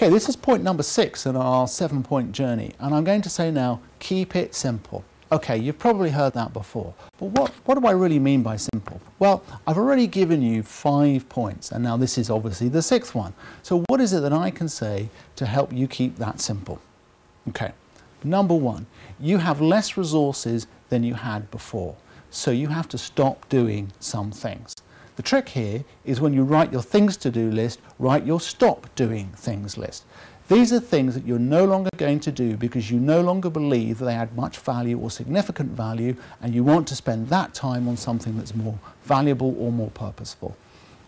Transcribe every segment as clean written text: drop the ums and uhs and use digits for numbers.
Okay, this is point number 6 in our 7-point journey, and I'm going to say now, keep it simple. Okay, you've probably heard that before, but what do I really mean by simple? Well, I've already given you 5 points, and now this is obviously the 6th one. So what is it that I can say to help you keep that simple? Okay, number 1, you have less resources than you had before, so you have to stop doing some things. The trick here is when you write your things to do list, write your stop doing things list. These are things that you're no longer going to do because you no longer believe that they add much value or significant value, and you want to spend that time on something that's more valuable or more purposeful.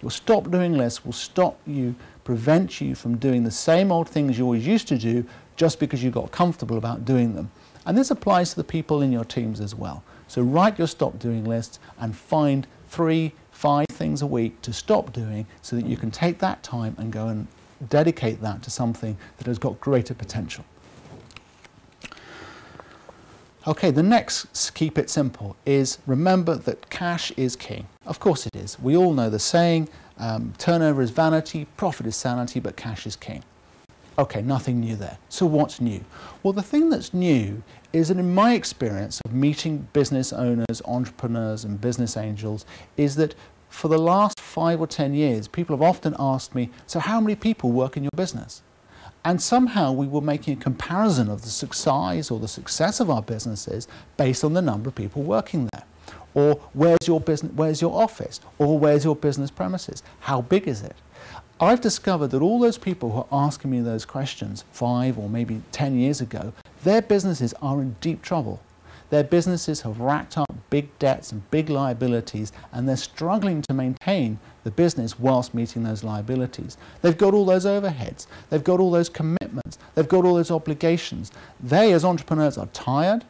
Your stop doing list will prevent you from doing the same old things you always used to do just because you got comfortable about doing them. And this applies to the people in your teams as well. So write your stop doing list and find 3, 5 things a week to stop doing so that you can take that time and go and dedicate that to something that has got greater potential. Okay, the next keep it simple is remember that cash is king. Of course it is. We all know the saying, turnover is vanity, profit is sanity, but cash is king. Okay, nothing new there. So what's new? Well, the thing that's new is that in my experience of meeting business owners, entrepreneurs and business angels is that for the last 5 or 10 years, people have often asked me, so how many people work in your business? And somehow we were making a comparison of the size or the success of our businesses based on the number of people working there. Or where's your office? Or where's your business premises? How big is it? I've discovered that all those people who are asking me those questions 5 or maybe 10 years ago, their businesses are in deep trouble. Their businesses have racked up big debts and big liabilities, and they're struggling to maintain the business whilst meeting those liabilities. They've got all those overheads, they've got all those commitments, they've got all those obligations. They, as entrepreneurs, are tired,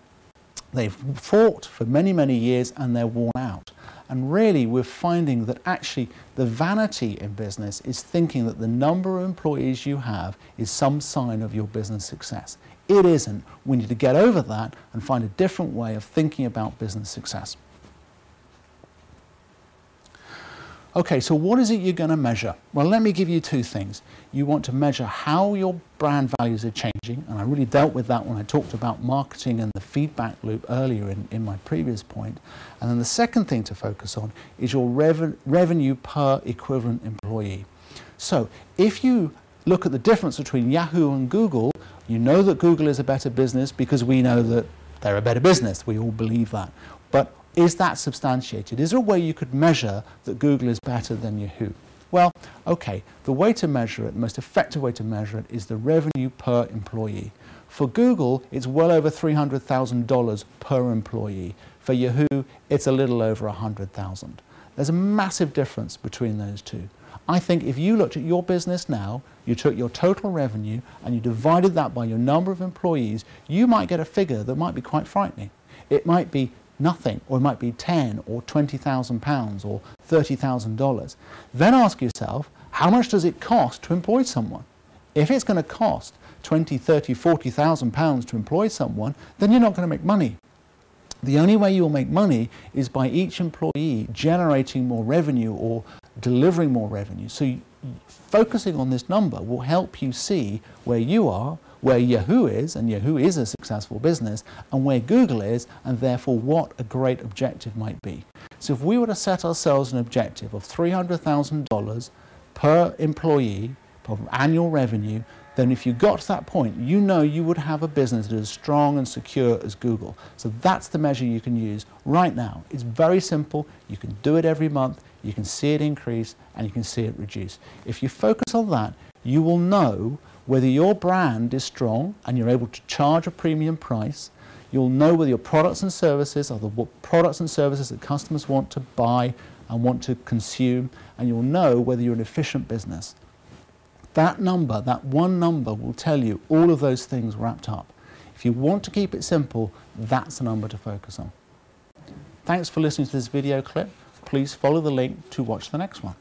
they've fought for many, many years, and they're worn out. And really, we're finding that actually the vanity in business is thinking that the number of employees you have is some sign of your business success. It isn't. We need to get over that and find a different way of thinking about business success. Okay, so what is it you're going to measure? Well, let me give you 2 things. You want to measure how your brand values are changing, and I really dealt with that when I talked about marketing and the feedback loop earlier in my previous point. And then the second thing to focus on is your revenue per equivalent employee. So if you look at the difference between Yahoo and Google, you know that Google is a better business because we know that they're a better business. We all believe that. But is that substantiated? Is there a way you could measure that Google is better than Yahoo? Well, okay, the way to measure it, the most effective way to measure it is the revenue per employee. For Google, it's well over $300,000 per employee. For Yahoo, it's a little over $100,000. There's a massive difference between those two. I think if you looked at your business now, you took your total revenue and you divided that by your number of employees, you might get a figure that might be quite frightening. It might be nothing, or it might be 10 or 20,000 pounds or $30,000. Then ask yourself, how much does it cost to employ someone? If it's going to cost 20, 30, 40,000 pounds to employ someone, then you're not going to make money. The only way you'll make money is by each employee generating more revenue or delivering more revenue. So focusing on this number will help you see where you are, where Yahoo is, and Yahoo is a successful business, and where Google is, and therefore what a great objective might be. So if we were to set ourselves an objective of $300,000 per employee, per annual revenue, then if you got to that point, you know you would have a business that is as strong and secure as Google. So that's the measure you can use right now. It's very simple. You can do it every month. You can see it increase, and you can see it reduce. If you focus on that, you will know whether your brand is strong and you're able to charge a premium price. You'll know whether your products and services are the products and services that customers want to buy and want to consume, and you'll know whether you're an efficient business. That number, that one number, will tell you all of those things wrapped up. If you want to keep it simple, that's the number to focus on. Thanks for listening to this video clip. Please follow the link to watch the next one.